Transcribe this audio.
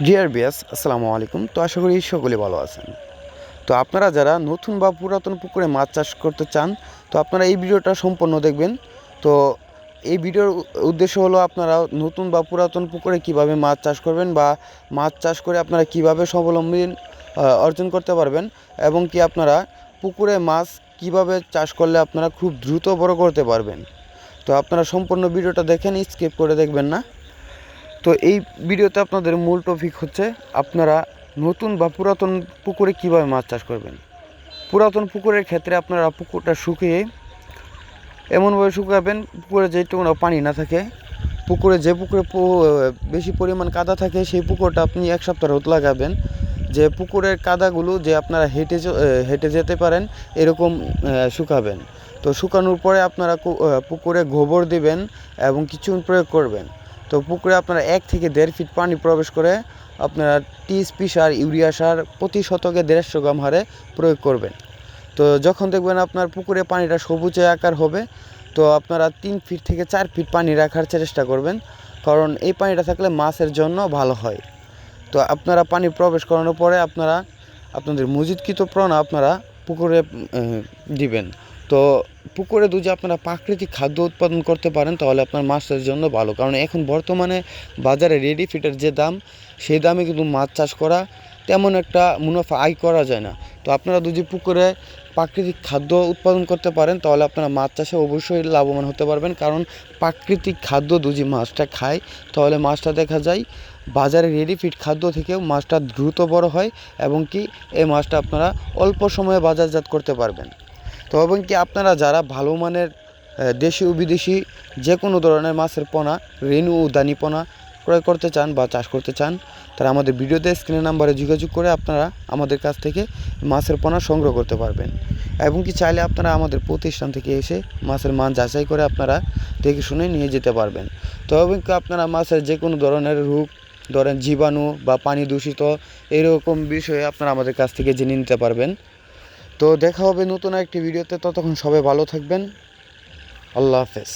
Deer বিয়াস, আসসালামু আলাইকুম। তো আশা করি সকলে ভালো আছেন। তো আপনারা যারা নতুন বা পুরাতন পুকুরে মাছ চাষ করতে চান, তো আপনারা এই ভিডিওটা সম্পূর্ণ দেখবেন। তো এই ভিডিওর উদ্দেশ্য হলো আপনারা নতুন বা পুরাতন পুকুরে কিভাবে মাছ চাষ করবেন বা মাছ চাষ করে আপনারা কিভাবে স্বাবলম্বী অর্জন করতে পারবেন, এবং কি আপনারা পুকুরে মাছ কিভাবে চাষ করলে আপনারা খুব দ্রুত বড় করতে পারবেন। তো আপনারা সম্পূর্ণ ভিডিওটা দেখেন, স্কিপ করে দেখবেন না। তো এই ভিডিওতে আপনাদের মূল টপিক হচ্ছে আপনারা নতুন বা পুরাতন পুকুরে কীভাবে মাছ চাষ করবেন। পুরাতন পুকুরের ক্ষেত্রে আপনারা পুকুরটা শুকিয়ে এমনভাবে শুকাবেন পুকুরে যেটুকু পানি না থাকে। যে পুকুরে বেশি পরিমাণ কাদা থাকে সেই পুকুরটা আপনি এক সপ্তাহ রোদ লাগাবেন, যে পুকুরের কাদাগুলো যে আপনারা হেঁটে যেতে পারেন এরকম শুকাবেন। তো শুকানোর পরে আপনারা পুকুরে গোবর দিবেন এবং কিছু প্রয়োগ করবেন। তো পুকুরে আপনারা 1 থেকে 1.5 ফিট পানি প্রবেশ করে আপনারা টিএসপি সার, ইউরিয়া সার প্রতি শতকে 150 গ্রাম হারে প্রয়োগ করবেন। তো যখন দেখবেন আপনার পুকুরে পানিটা সবুজে আকার হবে, তো আপনারা 3 ফিট থেকে 4 ফিট পানি রাখার চেষ্টা করবেন, কারণ এই পানিটা থাকলে মাছের জন্য ভালো হয়। তো আপনারা পানি প্রবেশ করানোর পরে আপনারা আপনাদের মজুদকৃত পোনা আপনারা পুকুরে দিবেন। তো পুকুরে যদি আপনারা প্রাকৃতিক খাদ্য উৎপাদন করতে পারেন তাহলে আপনার মাছের জন্য ভালো, কারণ এখন বর্তমানে বাজারে রেডি ফিটের যে দাম, সেই দামে কিন্তু মাছ চাষ করা তেমন একটা মুনাফা আয় করা যায় না। তো আপনারা যদি পুকুরে প্রাকৃতিক খাদ্য উৎপাদন করতে পারেন তাহলে আপনারা মাছ চাষে অবশ্যই লাভবান হতে পারবেন, কারণ প্রাকৃতিক খাদ্য যদি মাছটা খায় তাহলে মাছটা দেখা যায় বাজারে রেডি ফিট খাদ্য থেকেও মাছটা দ্রুত বড় হয়, এবং কি এই মাছটা আপনারা অল্প সময়ে বাজারজাত করতে পারবেন। তো এবং কি আপনারা যারা ভালো মানের দেশি ও বিদেশি যে কোনো ধরনের মাছের পোনা, রেণু ও দানি পোনা ক্রয় করতে চান বা চাষ করতে চান, তারা আমাদের ভিডিওতে স্ক্রিনের নাম্বারে যোগাযোগ করে আপনারা আমাদের কাছ থেকে মাছের পোনা সংগ্রহ করতে পারবেন। এবং কি চাইলে আপনারা আমাদের প্রতিষ্ঠান থেকে এসে মাছের মান যাচাই করে আপনারা দেখে শুনে নিয়ে যেতে পারবেন। তো এবং কি আপনারা মাছের যে কোনো ধরনের রোগ, ধরেন জীবাণু বা পানি দূষিত এরকম বিষয়ে আপনারা আমাদের কাছ থেকে জেনে নিতে পারবেন। তো দেখা হবে নতুন একটি ভিডিওতে, ততক্ষণ সবাই ভালো থাকবেন। আল্লাহ হাফেজ।